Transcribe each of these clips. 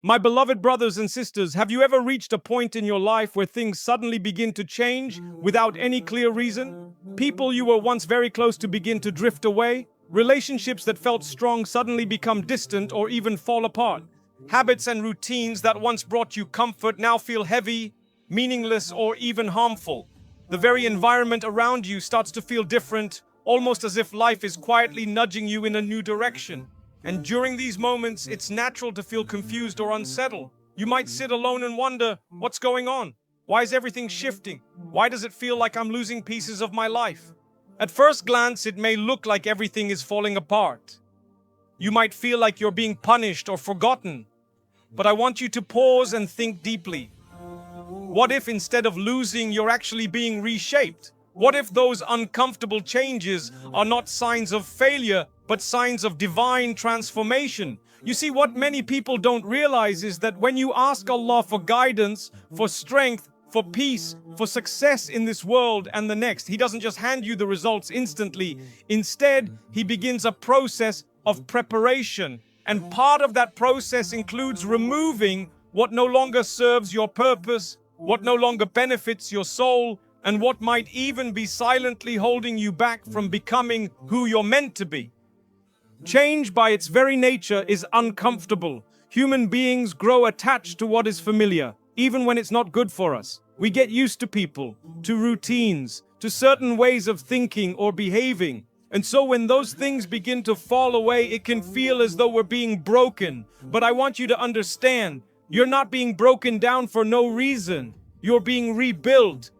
My beloved brothers and sisters, have you ever reached a point in your life where things suddenly begin to change without any clear reason? People you were once very close to begin to drift away. Relationships that felt strong suddenly become distant or even fall apart. Habits and routines that once brought you comfort now feel heavy, meaningless, or even harmful. The very environment around you starts to feel different, almost as if life is quietly nudging you in a new direction. And during these moments, it's natural to feel confused or unsettled. You might sit alone and wonder, what's going on? Why is everything shifting? Why does it feel like I'm losing pieces of my life? At first glance, it may look like everything is falling apart. You might feel like you're being punished or forgotten. But I want you to pause and think deeply. What if instead of losing, you're actually being reshaped? What if those uncomfortable changes are not signs of failure, but signs of divine transformation? You see, what many people don't realize is that when you ask Allah for guidance, for strength, for peace, for success in this world and the next, He doesn't just hand you the results instantly. Instead, He begins a process of preparation. And part of that process includes removing what no longer serves your purpose, what no longer benefits your soul, and what might even be silently holding you back from becoming who you're meant to be. Change by its very nature is uncomfortable. Human beings grow attached to what is familiar, even when it's not good for us. We get used to people, to routines, to certain ways of thinking or behaving. And so when those things begin to fall away, it can feel as though we're being broken. But I want you to understand, you're not being broken down for no reason. You're being rebuilt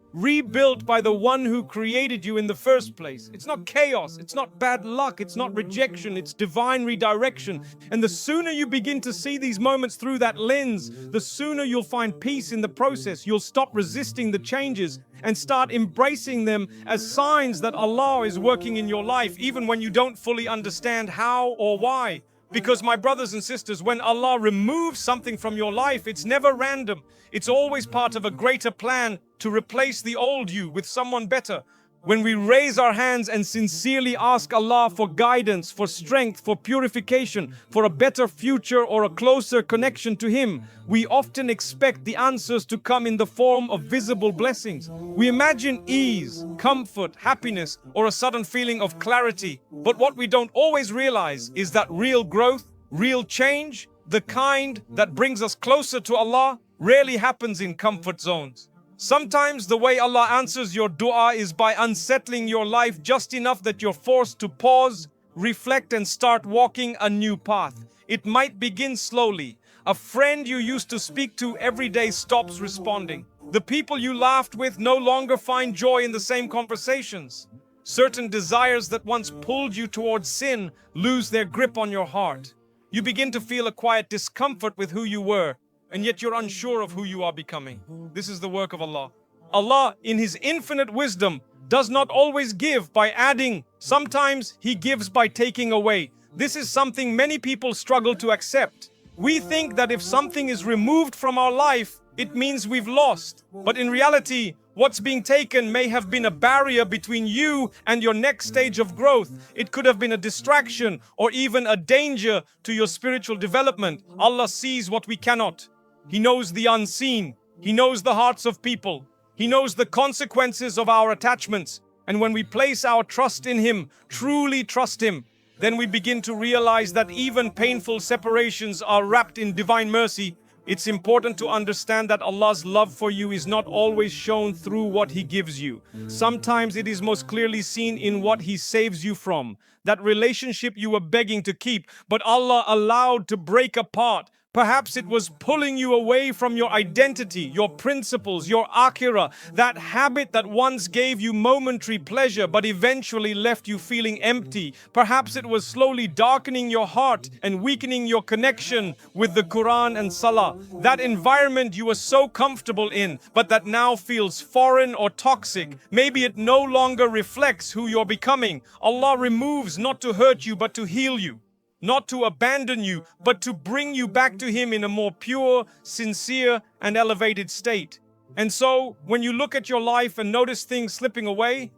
by the one who created you in the first place. It's not chaos, it's not bad luck, it's not rejection, it's divine redirection. And the sooner you begin to see these moments through that lens, the sooner you'll find peace in the process. You'll stop resisting the changes and start embracing them as signs that Allah is working in your life, even when you don't fully understand how or why. Because my brothers and sisters, when Allah removes something from your life, it's never random. It's always part of a greater plan to replace the old you with someone better. When we raise our hands and sincerely ask Allah for guidance, for strength, for purification, for a better future or a closer connection to Him, we often expect the answers to come in the form of visible blessings. We imagine ease, comfort, happiness, or a sudden feeling of clarity. But what we don't always realize is that real growth, real change, the kind that brings us closer to Allah, rarely happens in comfort zones. Sometimes the way Allah answers your dua is by unsettling your life just enough that you're forced to pause, reflect, and start walking a new path. It might begin slowly. A friend you used to speak to every day stops responding. The people you laughed with no longer find joy in the same conversations. Certain desires that once pulled you towards sin lose their grip on your heart. You begin to feel a quiet discomfort with who you were, and yet you're unsure of who you are becoming. This is the work of Allah. Allah, in His infinite wisdom, does not always give by adding. Sometimes He gives by taking away. This is something many people struggle to accept. We think that if something is removed from our life, it means we've lost. But in reality, what's being taken may have been a barrier between you and your next stage of growth. It could have been a distraction or even a danger to your spiritual development. Allah sees what we cannot. He knows the unseen. He knows the hearts of people. He knows the consequences of our attachments. And when we place our trust in Him, truly trust Him, then we begin to realize that even painful separations are wrapped in divine mercy. It's important to understand that Allah's love for you is not always shown through what He gives you. Sometimes it is most clearly seen in what He saves you from. That relationship you were begging to keep, but Allah allowed to break apart. Perhaps it was pulling you away from your identity, your principles, your akhirah, that habit that once gave you momentary pleasure but eventually left you feeling empty. Perhaps it was slowly darkening your heart and weakening your connection with the Quran and Salah. That environment you were so comfortable in, but that now feels foreign or toxic. Maybe it no longer reflects who you're becoming. Allah removes not to hurt you but to heal you. Not to abandon you, but to bring you back to Him in a more pure, sincere, and elevated state. And so, when you look at your life and notice things slipping away,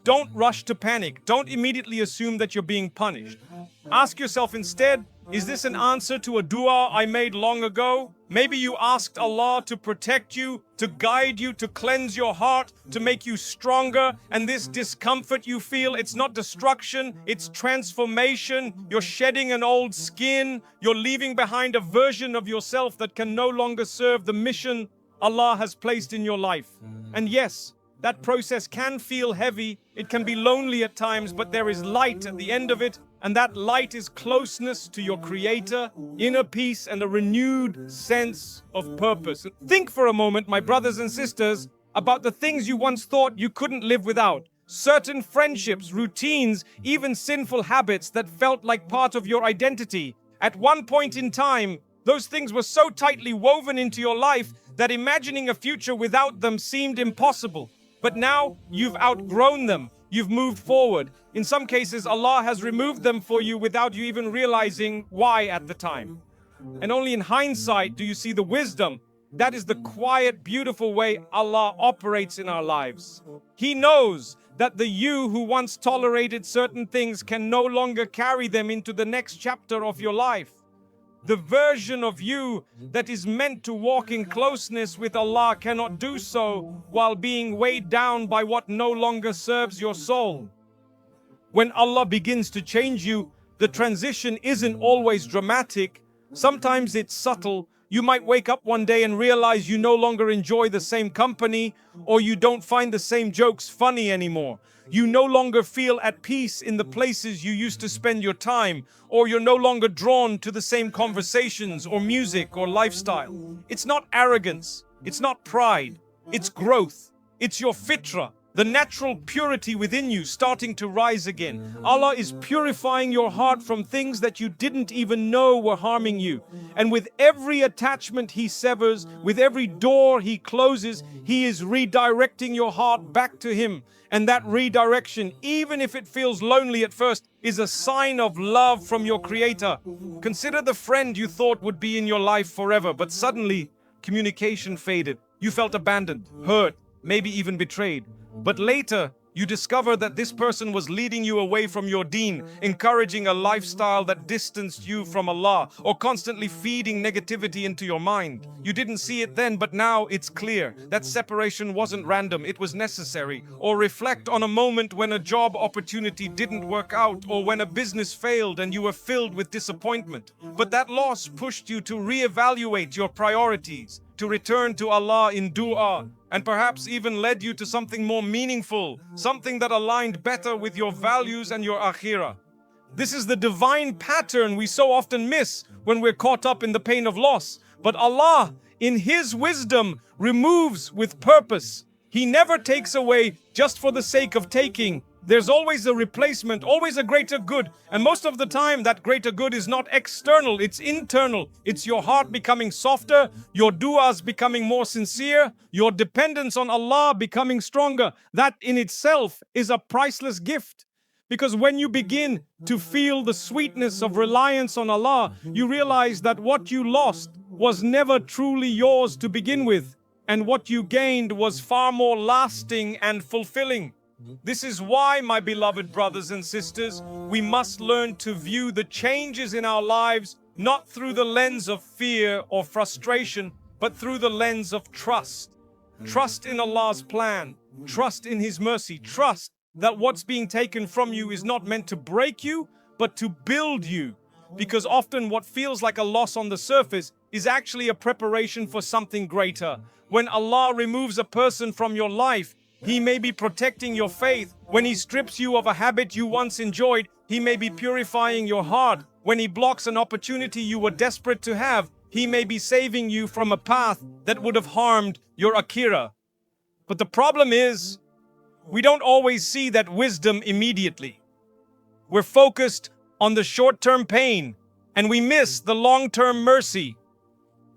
don't rush to panic. Don't immediately assume that you're being punished. Ask yourself instead, Is this an answer to a dua I made long ago? Maybe you asked Allah to protect you, to guide you, to cleanse your heart, to make you stronger, and this discomfort you feel, it's not destruction, it's transformation. You're shedding an old skin, you're leaving behind a version of yourself that can no longer serve the mission Allah has placed in your life. And yes, that process can feel heavy, it can be lonely at times, but there is light at the end of it, and that light is closeness to your Creator, inner peace, and a renewed sense of purpose. Think for a moment, my brothers and sisters, about the things you once thought you couldn't live without. Certain friendships, routines, even sinful habits that felt like part of your identity. At one point in time, those things were so tightly woven into your life that imagining a future without them seemed impossible. But now you've outgrown them. You've moved forward. In some cases, Allah has removed them for you without you even realizing why at the time. And only in hindsight do you see the wisdom. That is the quiet, beautiful way Allah operates in our lives. He knows that the you who once tolerated certain things can no longer carry them into the next chapter of your life. The version of you that is meant to walk in closeness with Allah cannot do so while being weighed down by what no longer serves your soul. When Allah begins to change you, the transition isn't always dramatic. Sometimes it's subtle. You might wake up one day and realize you no longer enjoy the same company, or you don't find the same jokes funny anymore. You no longer feel at peace in the places you used to spend your time, or you're no longer drawn to the same conversations or music or lifestyle. It's not arrogance, it's not pride, it's growth. It's your fitra, the natural purity within you starting to rise again. Allah is purifying your heart from things that you didn't even know were harming you. And with every attachment He severs, with every door He closes, He is redirecting your heart back to Him. And that redirection, even if it feels lonely at first, is a sign of love from your Creator. Consider the friend you thought would be in your life forever, but suddenly communication faded. You felt abandoned, hurt, maybe even betrayed. But later, you discover that this person was leading you away from your deen, encouraging a lifestyle that distanced you from Allah, or constantly feeding negativity into your mind. You didn't see it then, but now it's clear. That separation wasn't random, it was necessary. Or reflect on a moment when a job opportunity didn't work out, or when a business failed and you were filled with disappointment. But that loss pushed you to reevaluate your priorities, to return to Allah in dua, and perhaps even led you to something more meaningful, something that aligned better with your values and your akhirah. This is the divine pattern we so often miss when we're caught up in the pain of loss. But Allah, in His wisdom, removes with purpose. He never takes away just for the sake of taking. There's always a replacement, always a greater good. And most of the time, that greater good is not external, it's internal. It's your heart becoming softer, your du'as becoming more sincere, your dependence on Allah becoming stronger. That in itself is a priceless gift. Because when you begin to feel the sweetness of reliance on Allah, you realize that what you lost was never truly yours to begin with. And what you gained was far more lasting and fulfilling. This is why, my beloved brothers and sisters, we must learn to view the changes in our lives not through the lens of fear or frustration, but through the lens of trust. Trust in Allah's plan, trust in His mercy, trust that what's being taken from you is not meant to break you, but to build you. Because often what feels like a loss on the surface is actually a preparation for something greater. When Allah removes a person from your life, He may be protecting your faith. When He strips you of a habit you once enjoyed, He may be purifying your heart. When He blocks an opportunity you were desperate to have, He may be saving you from a path that would have harmed your akhirah. But the problem is, we don't always see that wisdom immediately. We're focused on the short-term pain, and we miss the long-term mercy.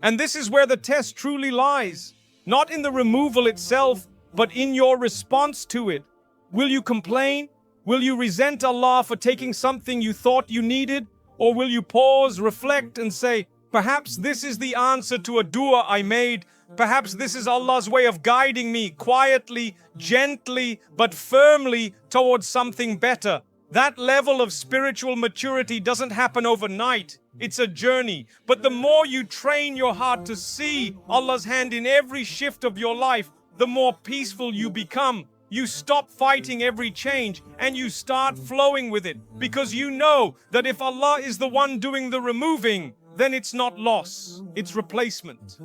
And this is where the test truly lies, not in the removal itself, but in your response to it. Will you complain? Will you resent Allah for taking something you thought you needed? Or will you pause, reflect, and say, perhaps this is the answer to a dua I made. Perhaps this is Allah's way of guiding me quietly, gently, but firmly towards something better. That level of spiritual maturity doesn't happen overnight. It's a journey. But the more you train your heart to see Allah's hand in every shift of your life, the more peaceful you become. You stop fighting every change and you start flowing with it, because you know that if Allah is the one doing the removing, then it's not loss, it's replacement.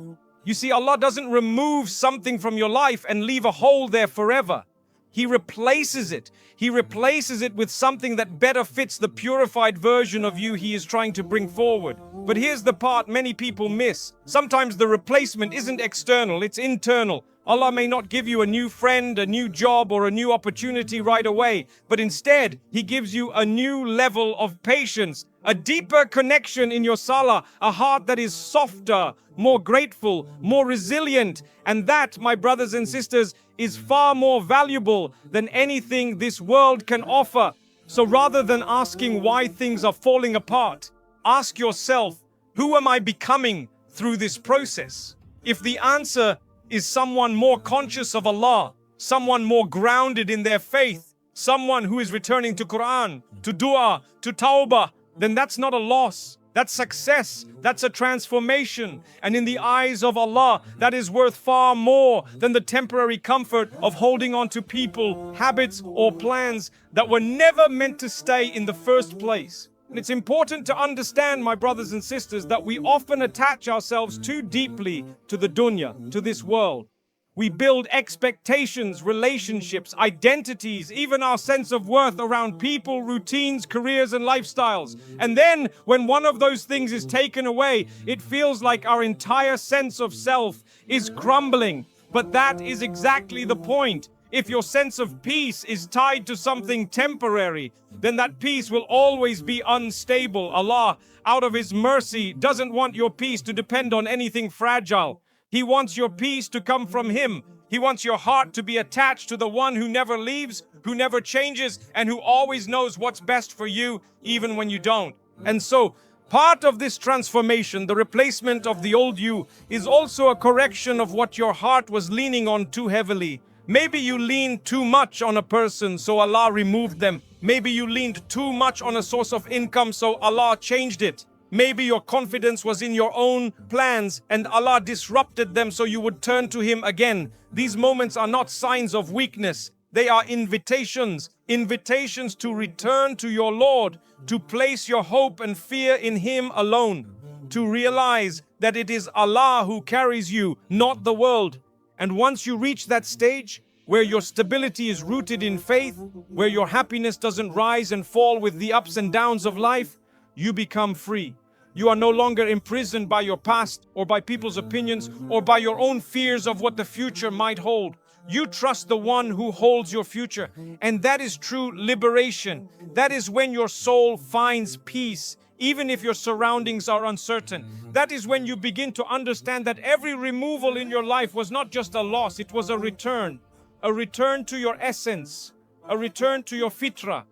You see, Allah doesn't remove something from your life and leave a hole there forever. He replaces it. He replaces it with something that better fits the purified version of you He is trying to bring forward. But here's the part many people miss. Sometimes the replacement isn't external, it's internal. Allah may not give you a new friend, a new job, or a new opportunity right away, but instead, He gives you a new level of patience, a deeper connection in your salah, a heart that is softer, more grateful, more resilient. And that, my brothers and sisters, is far more valuable than anything this world can offer. So rather than asking why things are falling apart, ask yourself, who am I becoming through this process? If the answer is someone more conscious of Allah, someone more grounded in their faith, someone who is returning to Quran, to dua, to tawbah, then that's not a loss. That's success. That's a transformation. And in the eyes of Allah, that is worth far more than the temporary comfort of holding on to people, habits, or plans that were never meant to stay in the first place. And it's important to understand, my brothers and sisters, that we often attach ourselves too deeply to the dunya, to this world. We build expectations, relationships, identities, even our sense of worth around people, routines, careers, and lifestyles. And then, when one of those things is taken away, it feels like our entire sense of self is crumbling. But that is exactly the point. If your sense of peace is tied to something temporary, then that peace will always be unstable. Allah, out of His mercy, doesn't want your peace to depend on anything fragile. He wants your peace to come from Him. He wants your heart to be attached to the one who never leaves, who never changes, and who always knows what's best for you, even when you don't. And so, part of this transformation, the replacement of the old you, is also a correction of what your heart was leaning on too heavily. Maybe you leaned too much on a person, so Allah removed them. Maybe you leaned too much on a source of income, so Allah changed it. Maybe your confidence was in your own plans and Allah disrupted them so you would turn to Him again. These moments are not signs of weakness. They are invitations. Invitations to return to your Lord, to place your hope and fear in Him alone, to realize that it is Allah who carries you, not the world. And once you reach that stage where your stability is rooted in faith, where your happiness doesn't rise and fall with the ups and downs of life, you become free. You are no longer imprisoned by your past or by people's opinions or by your own fears of what the future might hold. You trust the one who holds your future. And that is true liberation. That is when your soul finds peace, even if your surroundings are uncertain. That is when you begin to understand that every removal in your life was not just a loss, it was a return to your essence, a return to your fitrah,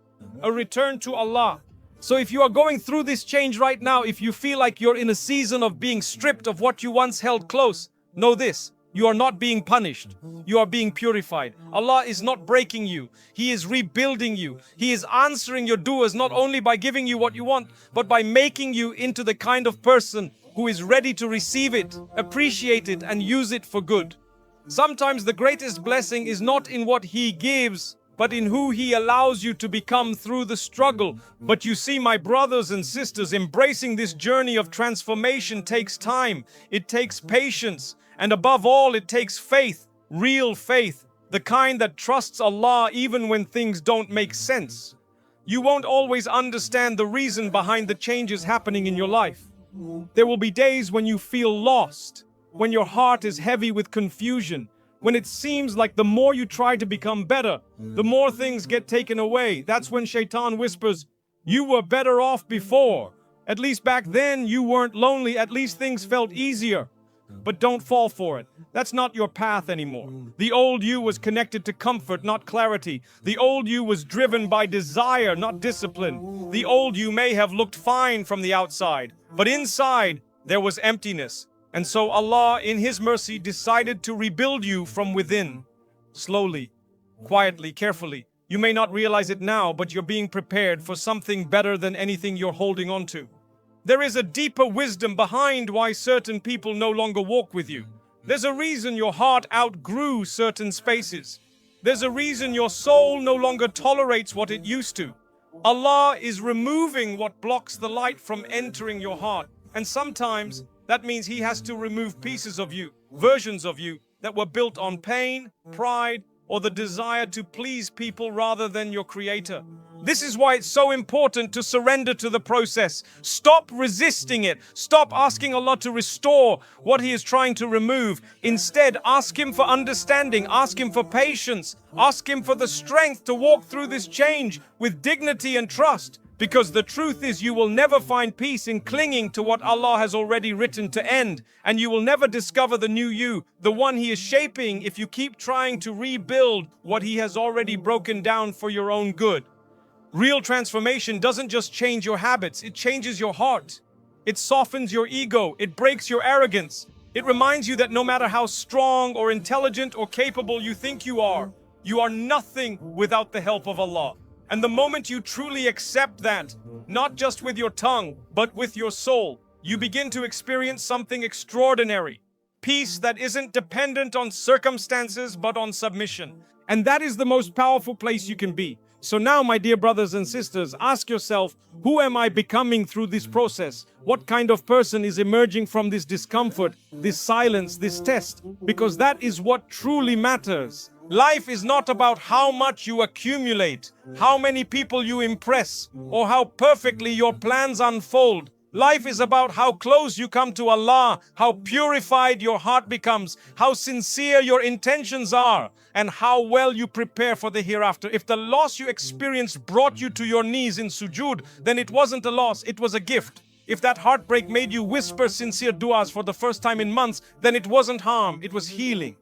a return to Allah. So if you are going through this change right now, if you feel like you're in a season of being stripped of what you once held close, know this: you are not being punished. You are being purified. Allah is not breaking you. He is rebuilding you. He is answering your du'as not only by giving you what you want, but by making you into the kind of person who is ready to receive it, appreciate it, and use it for good. Sometimes the greatest blessing is not in what He gives, but in who He allows you to become through the struggle. But you see, my brothers and sisters, embracing this journey of transformation takes time. It takes patience. And above all, it takes faith, real faith, the kind that trusts Allah even when things don't make sense. You won't always understand the reason behind the changes happening in your life. There will be days when you feel lost, when your heart is heavy with confusion, when it seems like the more you try to become better, the more things get taken away. That's when Shaitan whispers, "You were better off before. At least back then you weren't lonely, at least things felt easier." But don't fall for it. That's not your path anymore. The old you was connected to comfort, not clarity. The old you was driven by desire, not discipline. The old you may have looked fine from the outside, but inside there was emptiness. And so Allah, in His mercy, decided to rebuild you from within. Slowly, quietly, carefully. You may not realize it now, but you're being prepared for something better than anything you're holding on to. There is a deeper wisdom behind why certain people no longer walk with you. There's a reason your heart outgrew certain spaces. There's a reason your soul no longer tolerates what it used to. Allah is removing what blocks the light from entering your heart. And sometimes that means He has to remove pieces of you, versions of you that were built on pain, pride, or the desire to please people rather than your Creator. This is why it's so important to surrender to the process. Stop resisting it. Stop asking Allah to restore what He is trying to remove. Instead, ask Him for understanding. Ask Him for patience. Ask Him for the strength to walk through this change with dignity and trust. Because the truth is, you will never find peace in clinging to what Allah has already written to end. And you will never discover the new you, the one He is shaping, if you keep trying to rebuild what He has already broken down for your own good. Real transformation doesn't just change your habits, it changes your heart. It softens your ego, it breaks your arrogance. It reminds you that no matter how strong or intelligent or capable you think you are nothing without the help of Allah. And the moment you truly accept that, not just with your tongue, but with your soul, you begin to experience something extraordinary. Peace that isn't dependent on circumstances, but on submission. And that is the most powerful place you can be. So now, my dear brothers and sisters, ask yourself, who am I becoming through this process? What kind of person is emerging from this discomfort, this silence, this test? Because that is what truly matters. Life is not about how much you accumulate, how many people you impress, or how perfectly your plans unfold. Life is about how close you come to Allah, how purified your heart becomes, how sincere your intentions are, and how well you prepare for the hereafter. If the loss you experienced brought you to your knees in sujood, then it wasn't a loss, it was a gift. If that heartbreak made you whisper sincere du'as for the first time in months, then it wasn't harm, it was healing.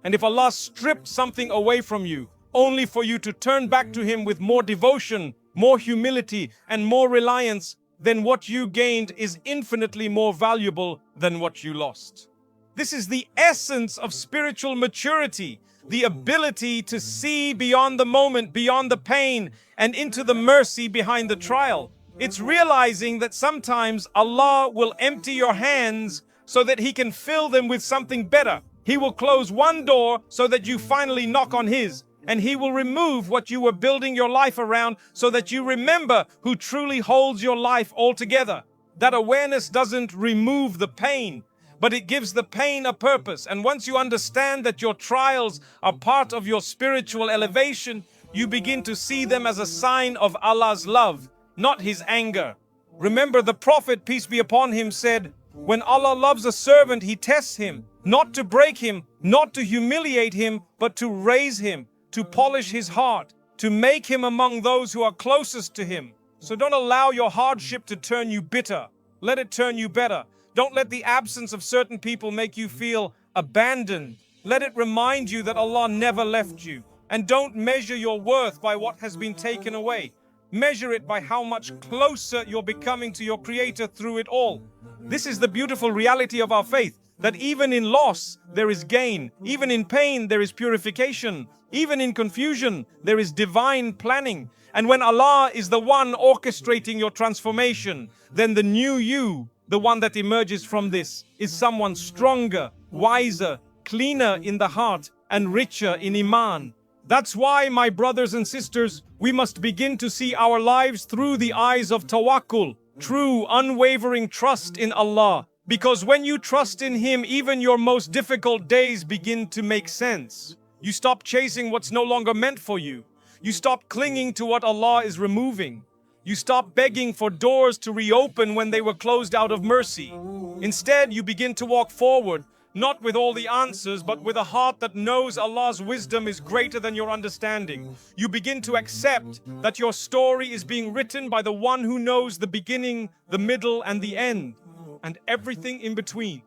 And if Allah stripped something away from you, only for you to turn back to Him with more devotion, more humility, and more reliance, then what you gained is infinitely more valuable than what you lost. This is the essence of spiritual maturity, the ability to see beyond the moment, beyond the pain, and into the mercy behind the trial. It's realizing that sometimes Allah will empty your hands so that He can fill them with something better. He will close one door so that you finally knock on His. And He will remove what you were building your life around so that you remember who truly holds your life altogether. That awareness doesn't remove the pain, but it gives the pain a purpose. And once you understand that your trials are part of your spiritual elevation, you begin to see them as a sign of Allah's love, not His anger. Remember, the Prophet, peace be upon him, said, when Allah loves a servant, He tests him, not to break him, not to humiliate him, but to raise him, to polish his heart, to make him among those who are closest to Him. So don't allow your hardship to turn you bitter. Let it turn you better. Don't let the absence of certain people make you feel abandoned. Let it remind you that Allah never left you. And don't measure your worth by what has been taken away. Measure it by how much closer you're becoming to your Creator through it all. This is the beautiful reality of our faith, that even in loss, there is gain. Even in pain, there is purification. Even in confusion, there is divine planning. And when Allah is the one orchestrating your transformation, then the new you, the one that emerges from this, is someone stronger, wiser, cleaner in the heart, and richer in Iman. That's why, my brothers and sisters, we must begin to see our lives through the eyes of tawakkul, true, unwavering trust in Allah. Because when you trust in Him, even your most difficult days begin to make sense. You stop chasing what's no longer meant for you. You stop clinging to what Allah is removing. You stop begging for doors to reopen when they were closed out of mercy. Instead, you begin to walk forward, not with all the answers, but with a heart that knows Allah's wisdom is greater than your understanding. You begin to accept that your story is being written by the one who knows the beginning, the middle, and the end, and everything in between.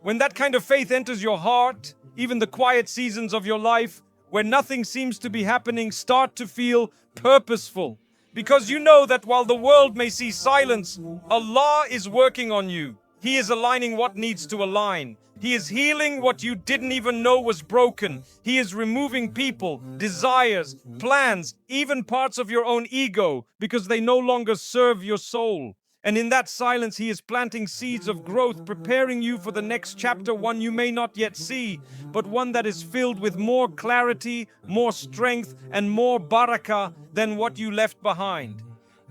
When that kind of faith enters your heart, even the quiet seasons of your life, where nothing seems to be happening, start to feel purposeful. Because you know that while the world may see silence, Allah is working on you. He is aligning what needs to align. He is healing what you didn't even know was broken. He is removing people, desires, plans, even parts of your own ego, because they no longer serve your soul. And in that silence, He is planting seeds of growth, preparing you for the next chapter, one you may not yet see, but one that is filled with more clarity, more strength, and more barakah than what you left behind.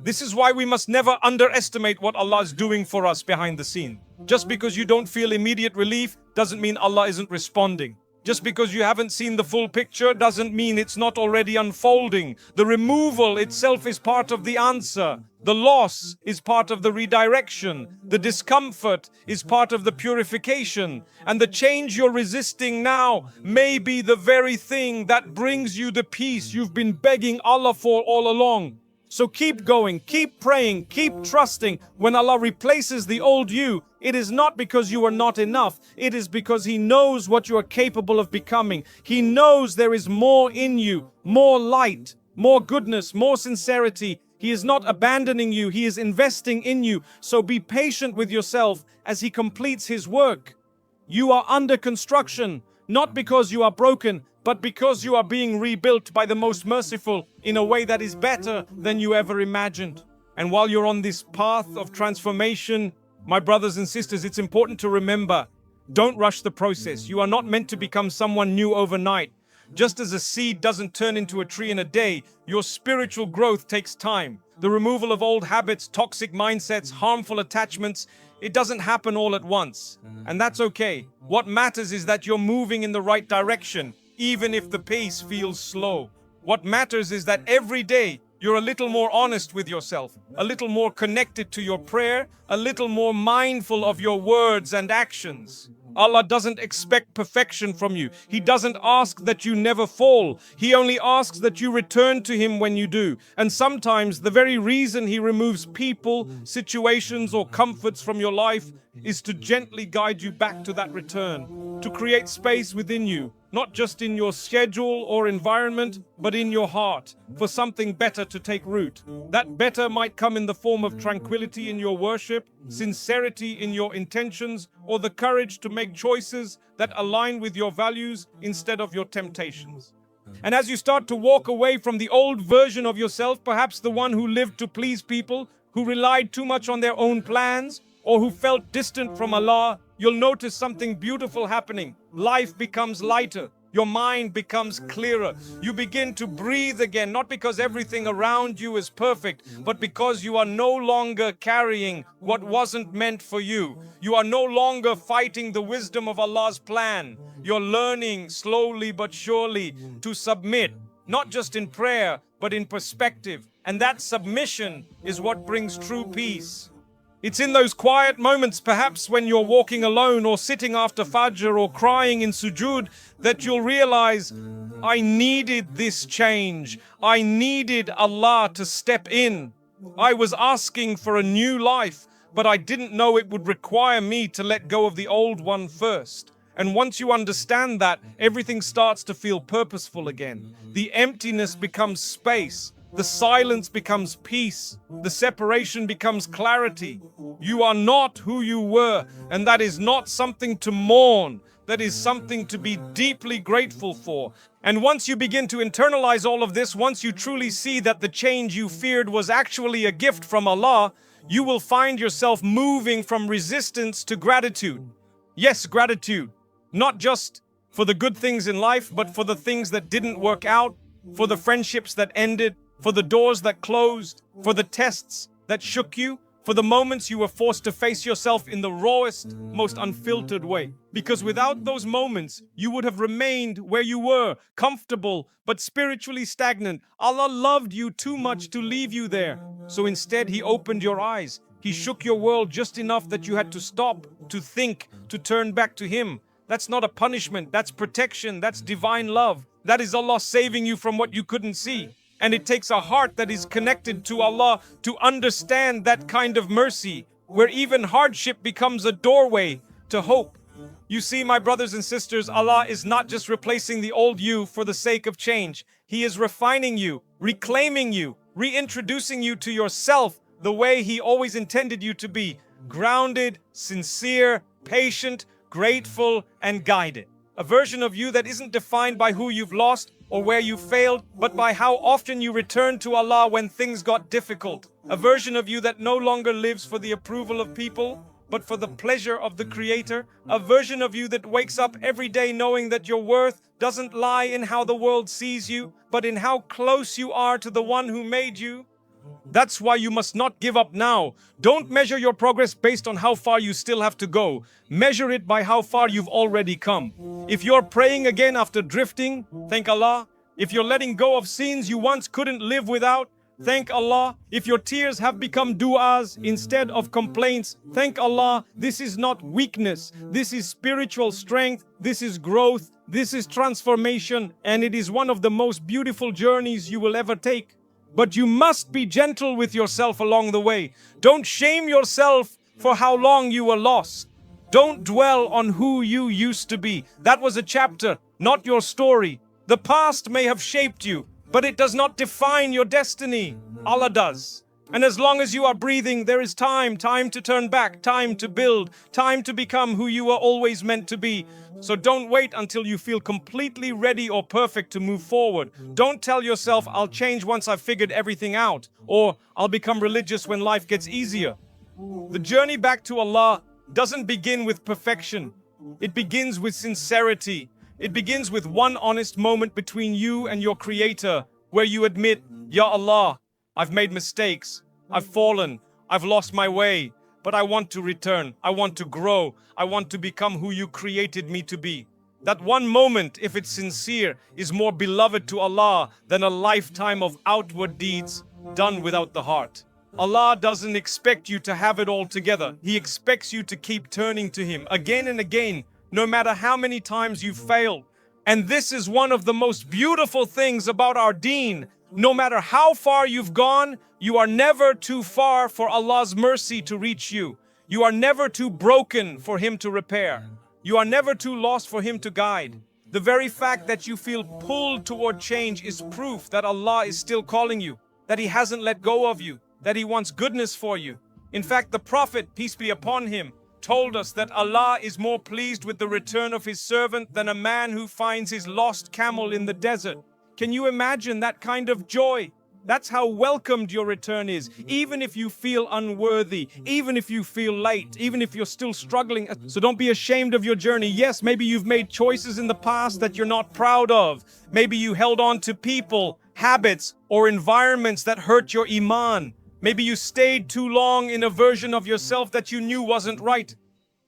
This is why we must never underestimate what Allah is doing for us behind the scene. Just because you don't feel immediate relief doesn't mean Allah isn't responding. Just because you haven't seen the full picture doesn't mean it's not already unfolding. The removal itself is part of the answer. The loss is part of the redirection. The discomfort is part of the purification. And the change you're resisting now may be the very thing that brings you the peace you've been begging Allah for all along. So keep going, keep praying, keep trusting. When Allah replaces the old you, it is not because you are not enough. It is because He knows what you are capable of becoming. He knows there is more in you, more light, more goodness, more sincerity. He is not abandoning you. He is investing in you. So be patient with yourself as He completes His work. You are under construction, not because you are broken, but because you are being rebuilt by the most merciful in a way that is better than you ever imagined. And while you're on this path of transformation, my brothers and sisters, it's important to remember, don't rush the process. You are not meant to become someone new overnight. Just as a seed doesn't turn into a tree in a day, your spiritual growth takes time. The removal of old habits, toxic mindsets, harmful attachments, it doesn't happen all at once. And that's okay. What matters is that you're moving in the right direction, even if the pace feels slow. What matters is that every day you're a little more honest with yourself, a little more connected to your prayer, a little more mindful of your words and actions. Allah doesn't expect perfection from you. He doesn't ask that you never fall. He only asks that you return to Him when you do. And sometimes the very reason He removes people, situations, or comforts from your life is to gently guide you back to that return, to create space within you, not just in your schedule or environment, but in your heart, for something better to take root. That better might come in the form of tranquility in your worship, sincerity in your intentions, or the courage to make choices that align with your values instead of your temptations. And as you start to walk away from the old version of yourself, perhaps the one who lived to please people, who relied too much on their own plans, or who felt distant from Allah, you'll notice something beautiful happening. Life becomes lighter. Your mind becomes clearer. You begin to breathe again, not because everything around you is perfect, but because you are no longer carrying what wasn't meant for you. You are no longer fighting the wisdom of Allah's plan. You're learning slowly but surely to submit, not just in prayer, but in perspective. And that submission is what brings true peace. It's in those quiet moments, perhaps when you're walking alone or sitting after Fajr or crying in sujood, that you'll realize, I needed this change. I needed Allah to step in. I was asking for a new life, but I didn't know it would require me to let go of the old one first. And once you understand that, everything starts to feel purposeful again. The emptiness becomes space. The silence becomes peace. The separation becomes clarity. You are not who you were, and that is not something to mourn. That is something to be deeply grateful for. And once you begin to internalize all of this, once you truly see that the change you feared was actually a gift from Allah, you will find yourself moving from resistance to gratitude. Yes, gratitude. Not just for the good things in life, but for the things that didn't work out, for the friendships that ended, for the doors that closed, for the tests that shook you, for the moments you were forced to face yourself in the rawest, most unfiltered way. Because without those moments, you would have remained where you were, comfortable, but spiritually stagnant. Allah loved you too much to leave you there. So instead, He opened your eyes. He shook your world just enough that you had to stop, to think, to turn back to Him. That's not a punishment, that's protection, that's divine love. That is Allah saving you from what you couldn't see. And it takes a heart that is connected to Allah to understand that kind of mercy, where even hardship becomes a doorway to hope. You see, my brothers and sisters, Allah is not just replacing the old you for the sake of change. He is refining you, reclaiming you, reintroducing you to yourself the way He always intended you to be, grounded, sincere, patient, grateful, and guided. A version of you that isn't defined by who you've lost or where you failed, but by how often you return to Allah when things got difficult. A version of you that no longer lives for the approval of people, but for the pleasure of the Creator. A version of you that wakes up every day knowing that your worth doesn't lie in how the world sees you, but in how close you are to the one who made you. That's why you must not give up now. Don't measure your progress based on how far you still have to go. Measure it by how far you've already come. If you're praying again after drifting, thank Allah. If you're letting go of sins you once couldn't live without, thank Allah. If your tears have become du'as instead of complaints, thank Allah. This is not weakness. This is spiritual strength. This is growth. This is transformation. And it is one of the most beautiful journeys you will ever take. But you must be gentle with yourself along the way. Don't shame yourself for how long you were lost. Don't dwell on who you used to be. That was a chapter, not your story. The past may have shaped you, but it does not define your destiny. Allah does. And as long as you are breathing, there is time to turn back, time to build, time to become who you were always meant to be. So don't wait until you feel completely ready or perfect to move forward. Don't tell yourself, I'll change once I've figured everything out, or I'll become religious when life gets easier. The journey back to Allah doesn't begin with perfection. It begins with sincerity. It begins with one honest moment between you and your Creator, where you admit, Ya Allah, I've made mistakes, I've fallen, I've lost my way, but I want to return, I want to grow, I want to become who you created me to be. That one moment, if it's sincere, is more beloved to Allah than a lifetime of outward deeds done without the heart. Allah doesn't expect you to have it all together. He expects you to keep turning to Him again and again, no matter how many times you fail. And this is one of the most beautiful things about our deen. No matter how far you've gone, you are never too far for Allah's mercy to reach you. You are never too broken for Him to repair. You are never too lost for Him to guide. The very fact that you feel pulled toward change is proof that Allah is still calling you, that He hasn't let go of you, that He wants goodness for you. In fact, the Prophet, peace be upon him, told us that Allah is more pleased with the return of His servant than a man who finds his lost camel in the desert. Can you imagine that kind of joy? That's how welcomed your return is, even if you feel unworthy, even if you feel late, even if you're still struggling. So don't be ashamed of your journey. Yes, maybe you've made choices in the past that you're not proud of. Maybe you held on to people, habits, or environments that hurt your iman. Maybe you stayed too long in a version of yourself that you knew wasn't right.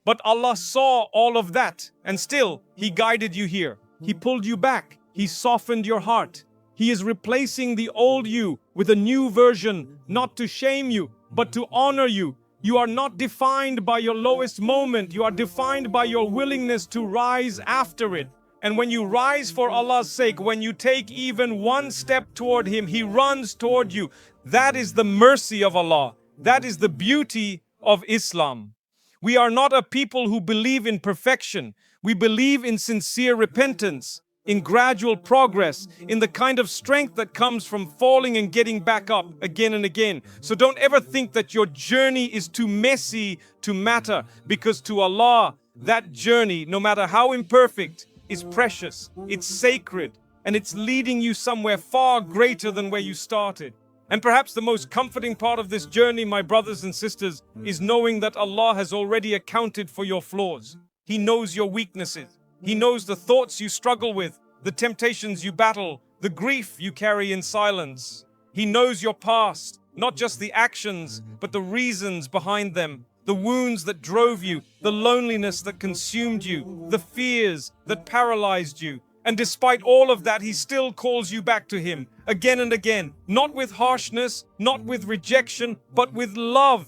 But Allah saw all of that, and still, He guided you here. He pulled you back. He softened your heart. He is replacing the old you with a new version, not to shame you, but to honor you. You are not defined by your lowest moment. You are defined by your willingness to rise after it. And when you rise for Allah's sake, when you take even one step toward Him, He runs toward you. That is the mercy of Allah. That is the beauty of Islam. We are not a people who believe in perfection. We believe in sincere repentance, in gradual progress, in the kind of strength that comes from falling and getting back up again and again. So don't ever think that your journey is too messy to matter, because to Allah, that journey, no matter how imperfect, is precious, it's sacred, and it's leading you somewhere far greater than where you started. And perhaps the most comforting part of this journey, my brothers and sisters, is knowing that Allah has already accounted for your flaws. He knows your weaknesses. He knows the thoughts you struggle with, the temptations you battle, the grief you carry in silence. He knows your past, not just the actions, but the reasons behind them, the wounds that drove you, the loneliness that consumed you, the fears that paralyzed you. And despite all of that, He still calls you back to Him again and again, not with harshness, not with rejection, but with love.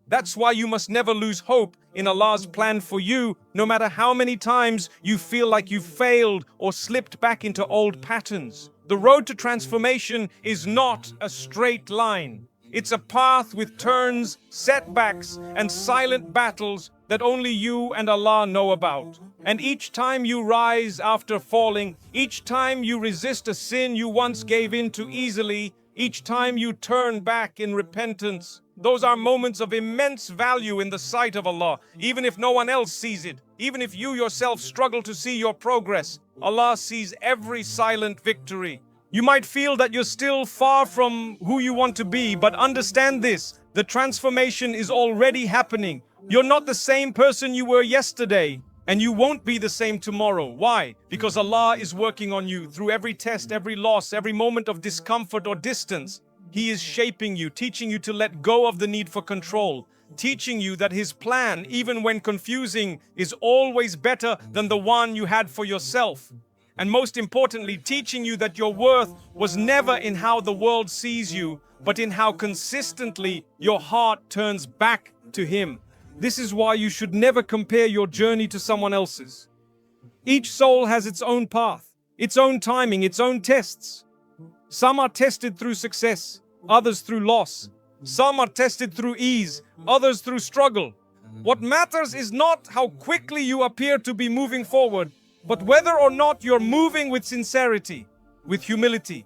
That's why you must never lose hope in Allah's plan for you, no matter how many times you feel like you've failed or slipped back into old patterns. The road to transformation is not a straight line. It's a path with turns, setbacks, and silent battles that only you and Allah know about. And each time you rise after falling, each time you resist a sin you once gave in to easily, each time you turn back in repentance, those are moments of immense value in the sight of Allah, even if no one else sees it. Even if you yourself struggle to see your progress, Allah sees every silent victory. You might feel that you're still far from who you want to be, but understand this: the transformation is already happening. You're not the same person you were yesterday, and you won't be the same tomorrow. Why? Because Allah is working on you through every test, every loss, every moment of discomfort or distance. He is shaping you, teaching you to let go of the need for control, teaching you that His plan, even when confusing, is always better than the one you had for yourself. And most importantly, teaching you that your worth was never in how the world sees you, but in how consistently your heart turns back to Him. This is why you should never compare your journey to someone else's. Each soul has its own path, its own timing, its own tests. Some are tested through success, others through loss. Some are tested through ease, others through struggle. What matters is not how quickly you appear to be moving forward, but whether or not you're moving with sincerity, with humility,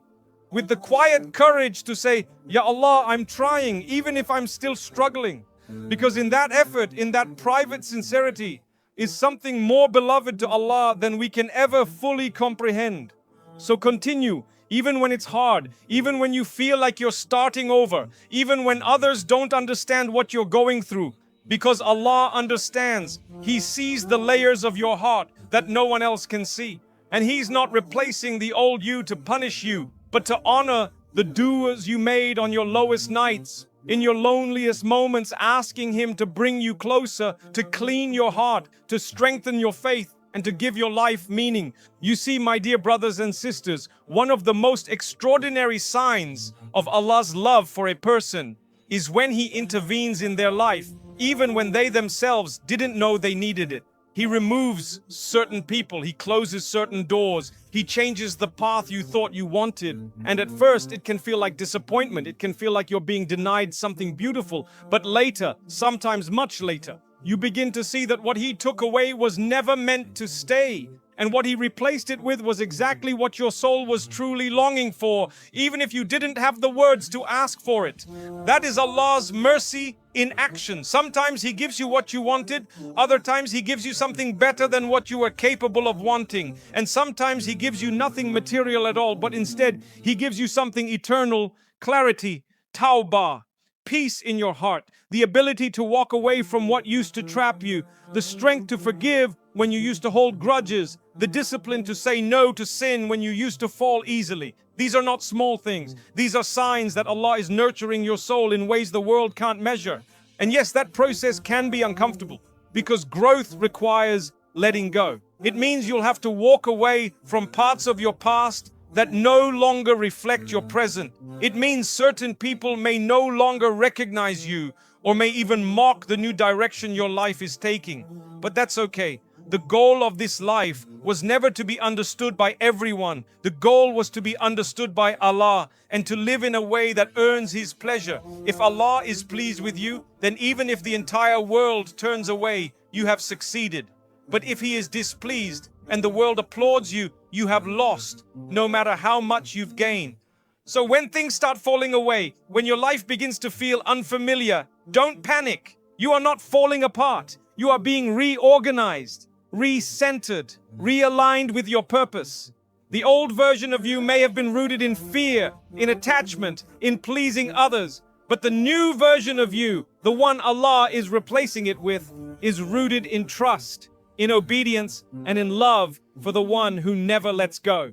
with the quiet courage to say, Ya Allah, I'm trying, even if I'm still struggling. Because in that effort, in that private sincerity, is something more beloved to Allah than we can ever fully comprehend. So continue, even when it's hard, even when you feel like you're starting over, even when others don't understand what you're going through. Because Allah understands. He sees the layers of your heart that no one else can see. And He's not replacing the old you to punish you, but to honor the doers you made on your lowest nights, in your loneliest moments, asking Him to bring you closer, to clean your heart, to strengthen your faith, and to give your life meaning. You see, my dear brothers and sisters, one of the most extraordinary signs of Allah's love for a person is when He intervenes in their life, even when they themselves didn't know they needed it. He removes certain people, He closes certain doors, He changes the path you thought you wanted. And at first it can feel like disappointment, it can feel like you're being denied something beautiful. But later, sometimes much later, you begin to see that what He took away was never meant to stay. And what He replaced it with was exactly what your soul was truly longing for, even if you didn't have the words to ask for it. That is Allah's mercy in action. Sometimes He gives you what you wanted, other times He gives you something better than what you were capable of wanting. And sometimes He gives you nothing material at all, but instead He gives you something eternal, clarity, tawbah, peace in your heart, the ability to walk away from what used to trap you, the strength to forgive when you used to hold grudges, the discipline to say no to sin when you used to fall easily. These are not small things. These are signs that Allah is nurturing your soul in ways the world can't measure. And yes, that process can be uncomfortable because growth requires letting go. It means you'll have to walk away from parts of your past that no longer reflect your present. It means certain people may no longer recognize you or may even mock the new direction your life is taking. But that's okay. The goal of this life was never to be understood by everyone. The goal was to be understood by Allah and to live in a way that earns His pleasure. If Allah is pleased with you, then even if the entire world turns away, you have succeeded. But if He is displeased and the world applauds you, you have lost, no matter how much you've gained. So when things start falling away, when your life begins to feel unfamiliar, don't panic. You are not falling apart. You are being reorganized, re-centered, realigned with your purpose. The old version of you may have been rooted in fear, in attachment, in pleasing others. But the new version of you, the one Allah is replacing it with, is rooted in trust, in obedience, and in love for the one who never lets go.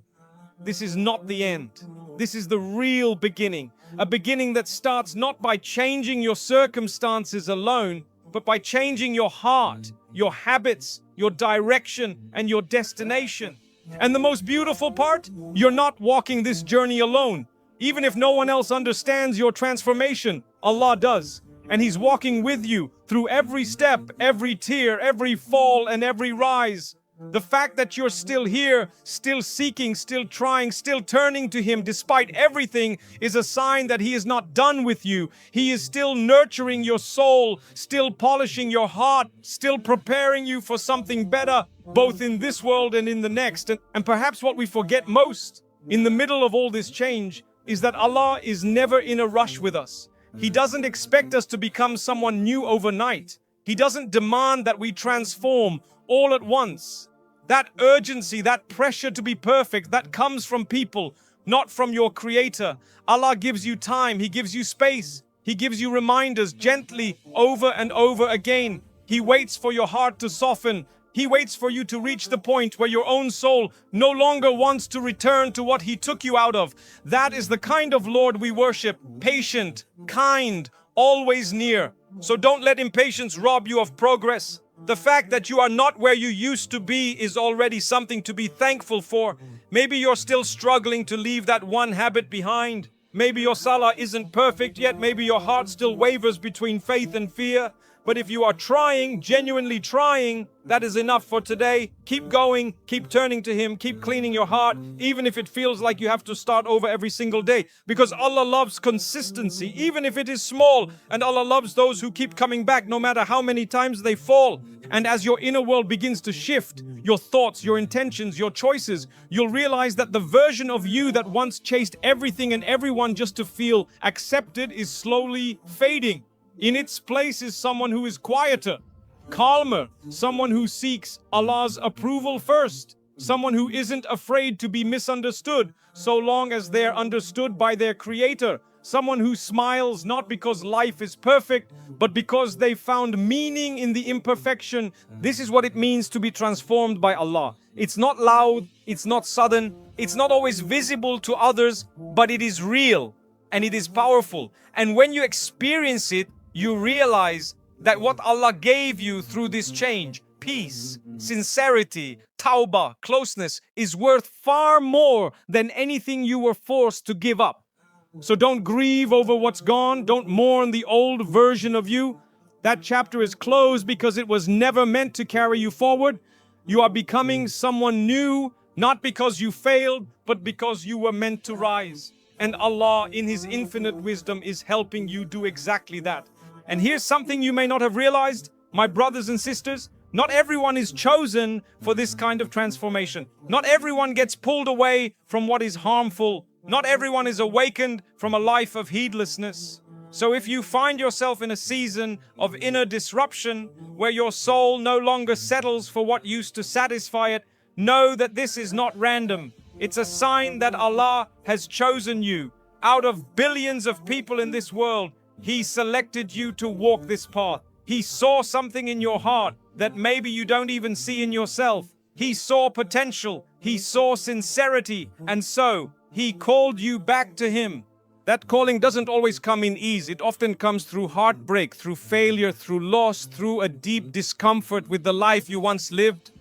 This is not the end. This is the real beginning. A beginning that starts not by changing your circumstances alone, but by changing your heart, your habits, your direction, and your destination. And the most beautiful part? You're not walking this journey alone. Even if no one else understands your transformation, Allah does. And He's walking with you through every step, every tear, every fall, and every rise. The fact that you're still here, still seeking, still trying, still turning to Him despite everything is a sign that He is not done with you. He is still nurturing your soul, still polishing your heart, still preparing you for something better, both in this world and in the next. And perhaps what we forget most in the middle of all this change is that Allah is never in a rush with us. He doesn't expect us to become someone new overnight. He doesn't demand that we transform all at once. That urgency, that pressure to be perfect, that comes from people, not from your Creator. Allah gives you time, He gives you space, He gives you reminders gently over and over again. He waits for your heart to soften. He waits for you to reach the point where your own soul no longer wants to return to what He took you out of. That is the kind of Lord we worship, patient, kind, always near. So don't let impatience rob you of progress. The fact that you are not where you used to be is already something to be thankful for. Maybe you're still struggling to leave that one habit behind. Maybe your salah isn't perfect yet. Maybe your heart still wavers between faith and fear. But if you are trying, genuinely trying, that is enough for today. Keep going, keep turning to Him, keep cleaning your heart, even if it feels like you have to start over every single day. Because Allah loves consistency, even if it is small. And Allah loves those who keep coming back, no matter how many times they fall. And as your inner world begins to shift, your thoughts, your intentions, your choices, you'll realize that the version of you that once chased everything and everyone just to feel accepted is slowly fading. In its place is someone who is quieter, calmer, someone who seeks Allah's approval first, someone who isn't afraid to be misunderstood so long as they're understood by their Creator, someone who smiles not because life is perfect, but because they found meaning in the imperfection. This is what it means to be transformed by Allah. It's not loud, it's not sudden, it's not always visible to others, but it is real and it is powerful. And when you experience it, you realize that what Allah gave you through this change, peace, sincerity, tawbah, closeness, is worth far more than anything you were forced to give up. So don't grieve over what's gone. Don't mourn the old version of you. That chapter is closed because it was never meant to carry you forward. You are becoming someone new, not because you failed, but because you were meant to rise. And Allah, in His infinite wisdom, is helping you do exactly that. And here's something you may not have realized, my brothers and sisters. Not everyone is chosen for this kind of transformation. Not everyone gets pulled away from what is harmful. Not everyone is awakened from a life of heedlessness. So if you find yourself in a season of inner disruption, where your soul no longer settles for what used to satisfy it, know that this is not random. It's a sign that Allah has chosen you. Out of billions of people in this world, He selected you to walk this path. He saw something in your heart that maybe you don't even see in yourself. He saw potential. He saw sincerity. And so He called you back to Him. That calling doesn't always come in ease. It often comes through heartbreak, through failure, through loss, through a deep discomfort with the life you once lived.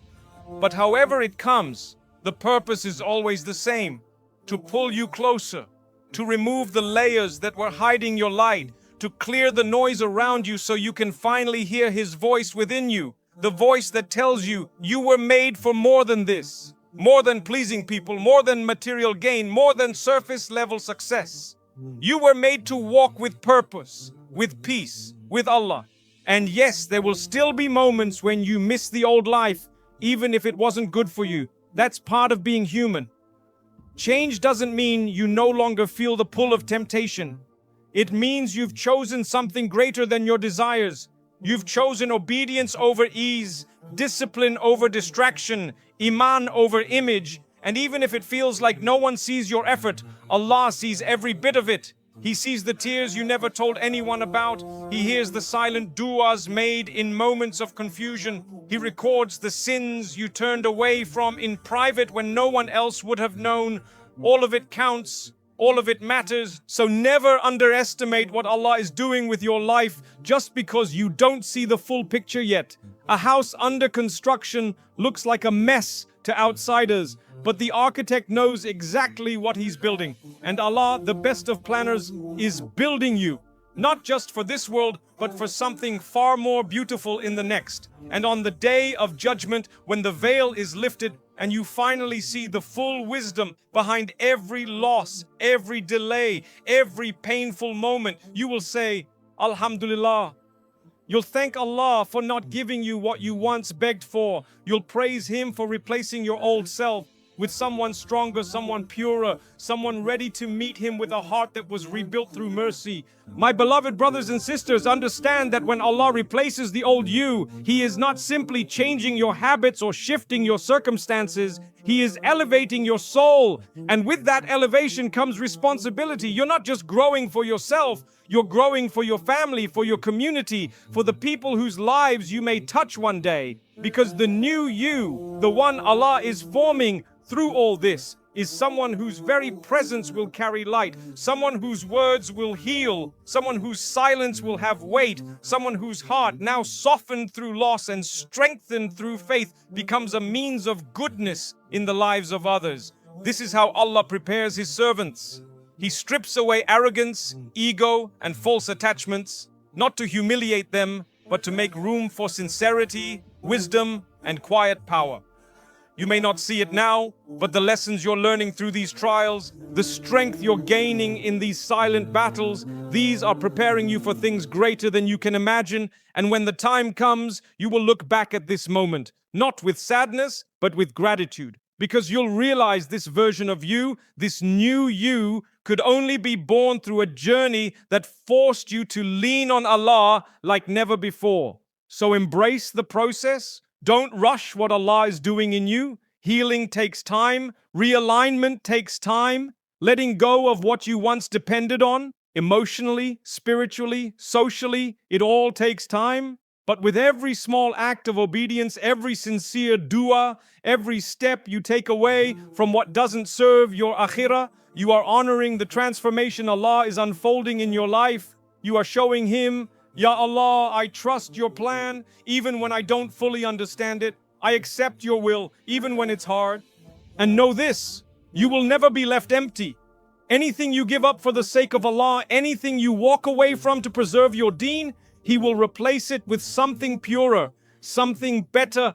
But however it comes, the purpose is always the same: to pull you closer, to remove the layers that were hiding your light, to clear the noise around you so you can finally hear His voice within you, the voice that tells you you were made for more than this, more than pleasing people, more than material gain, more than surface level success. You were made to walk with purpose, with peace, with Allah. And yes, there will still be moments when you miss the old life, even if it wasn't good for you. That's part of being human. Change doesn't mean you no longer feel the pull of temptation. It means you've chosen something greater than your desires. You've chosen obedience over ease, discipline over distraction, iman over image. And even if it feels like no one sees your effort, Allah sees every bit of it. He sees the tears you never told anyone about. He hears the silent du'as made in moments of confusion. He records the sins you turned away from in private when no one else would have known. All of it counts. All of it matters. So never underestimate what Allah is doing with your life just because you don't see the full picture yet. A house under construction looks like a mess to outsiders, but the architect knows exactly what he's building. And Allah, the best of planners, is building you, not just for this world, but for something far more beautiful in the next. And on the day of judgment, when the veil is lifted and you finally see the full wisdom behind every loss, every delay, every painful moment, you will say, Alhamdulillah. You'll thank Allah for not giving you what you once begged for. You'll praise Him for replacing your old self. with someone stronger, someone purer, someone ready to meet him with a heart that was rebuilt through mercy. My beloved brothers and sisters, understand that when Allah replaces the old you, He is not simply changing your habits or shifting your circumstances. He is elevating your soul. And with that elevation comes responsibility. You're not just growing for yourself, you're growing for your family, for your community, for the people whose lives you may touch one day. Because the new you, the one Allah is forming through all this, is someone whose very presence will carry light, someone whose words will heal, someone whose silence will have weight, someone whose heart, now softened through loss and strengthened through faith, becomes a means of goodness in the lives of others. This is how Allah prepares His servants. He strips away arrogance, ego, and false attachments, not to humiliate them, but to make room for sincerity, wisdom, and quiet power. You may not see it now, but the lessons you're learning through these trials, the strength you're gaining in these silent battles, these are preparing you for things greater than you can imagine. And when the time comes, you will look back at this moment, not with sadness, but with gratitude. Because you'll realize this version of you, this new you, could only be born through a journey that forced you to lean on Allah like never before. So embrace the process. Don't rush what Allah is doing in you. Healing takes time. Realignment takes time. Letting go of what you once depended on, emotionally, spiritually, socially, it all takes time. But with every small act of obedience, every sincere dua, every step you take away from what doesn't serve your akhirah, you are honoring the transformation Allah is unfolding in your life. You are showing Him, Ya Allah, I trust your plan, even when I don't fully understand it. I accept your will, even when it's hard. And know this, you will never be left empty. Anything you give up for the sake of Allah, anything you walk away from to preserve your deen, He will replace it with something purer, something better,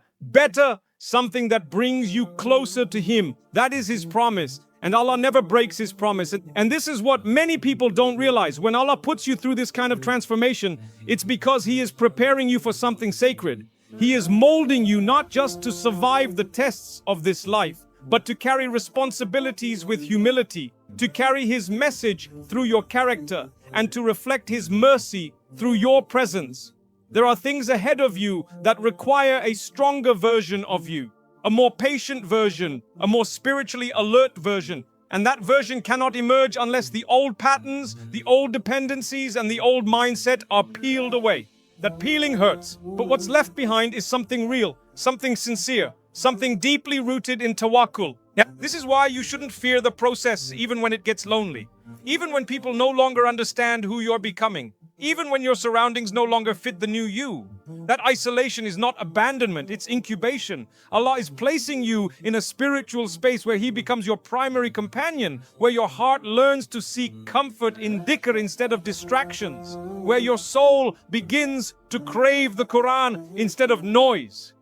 something that brings you closer to Him. That is His promise. And Allah never breaks His promise. And this is what many people don't realize. When Allah puts you through this kind of transformation, it's because He is preparing you for something sacred. He is molding you not just to survive the tests of this life, but to carry responsibilities with humility, to carry His message through your character, and to reflect His mercy through your presence. There are things ahead of you that require a stronger version of you. A more patient version, a more spiritually alert version. And that version cannot emerge unless the old patterns, the old dependencies, and the old mindset are peeled away. That peeling hurts, but what's left behind is something real, something sincere, something deeply rooted in tawakkul. Now, this is why you shouldn't fear the process even when it gets lonely. Even when people no longer understand who you're becoming. Even when your surroundings no longer fit the new you. That isolation is not abandonment, it's incubation. Allah is placing you in a spiritual space where He becomes your primary companion, where your heart learns to seek comfort in dhikr instead of distractions, where your soul begins to crave the Quran instead of noise.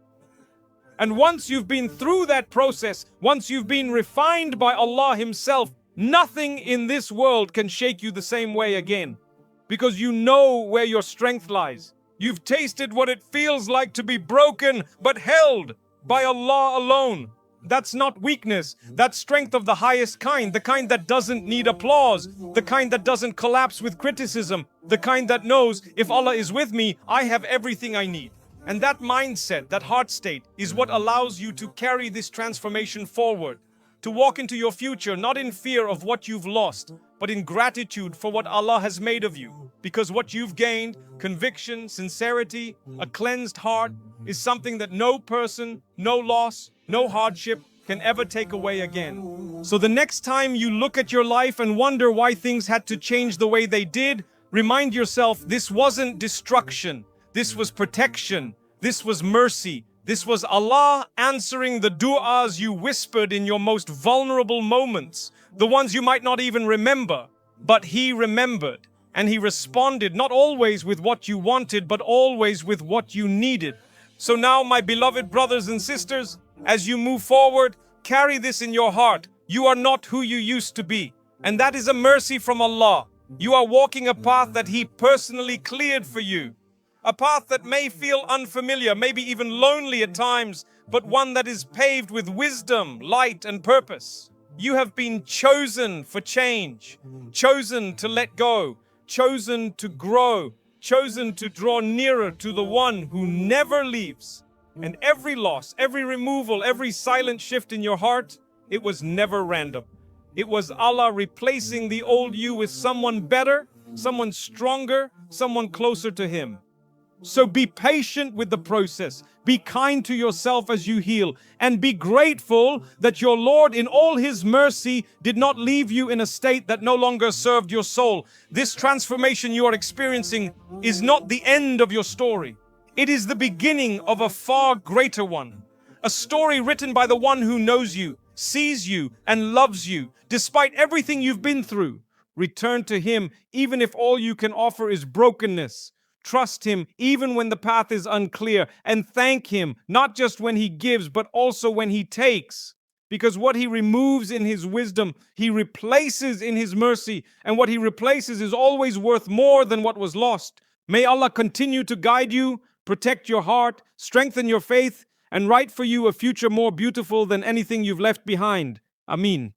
And once you've been through that process, once you've been refined by Allah Himself, nothing in this world can shake you the same way again. Because you know where your strength lies. You've tasted what it feels like to be broken, but held by Allah alone. That's not weakness. That's strength of the highest kind. The kind that doesn't need applause. The kind that doesn't collapse with criticism. The kind that knows, if Allah is with me, I have everything I need. And that mindset, that heart state, is what allows you to carry this transformation forward. To walk into your future, not in fear of what you've lost, but in gratitude for what Allah has made of you. Because what you've gained, conviction, sincerity, a cleansed heart, is something that no person, no loss, no hardship can ever take away again. So the next time you look at your life and wonder why things had to change the way they did, remind yourself this wasn't destruction. This was protection. This was mercy. This was Allah answering the du'as you whispered in your most vulnerable moments, the ones you might not even remember. But He remembered, and He responded not always with what you wanted, but always with what you needed. So now, my beloved brothers and sisters, as you move forward, carry this in your heart. You are not who you used to be, and that is a mercy from Allah. You are walking a path that He personally cleared for you. A path that may feel unfamiliar, maybe even lonely at times, but one that is paved with wisdom, light, and purpose. You have been chosen for change, chosen to let go, chosen to grow, chosen to draw nearer to the one who never leaves. And every loss, every removal, every silent shift in your heart, it was never random. It was Allah replacing the old you with someone better, someone stronger, someone closer to Him. So be patient with the process. Be kind to yourself as you heal, and be grateful that your Lord, in all His mercy, did not leave you in a state that no longer served your soul. This transformation you are experiencing is not the end of your story. It is the beginning of a far greater one. A story written by the one who knows you, sees you, and loves you, despite everything you've been through. Return to Him, even if all you can offer is brokenness. Trust Him even when the path is unclear, and thank Him not just when He gives, but also when He takes. Because what He removes in His wisdom, He replaces in His mercy, and what He replaces is always worth more than what was lost. May Allah continue to guide you, protect your heart, strengthen your faith, and write for you a future more beautiful than anything you've left behind. Ameen.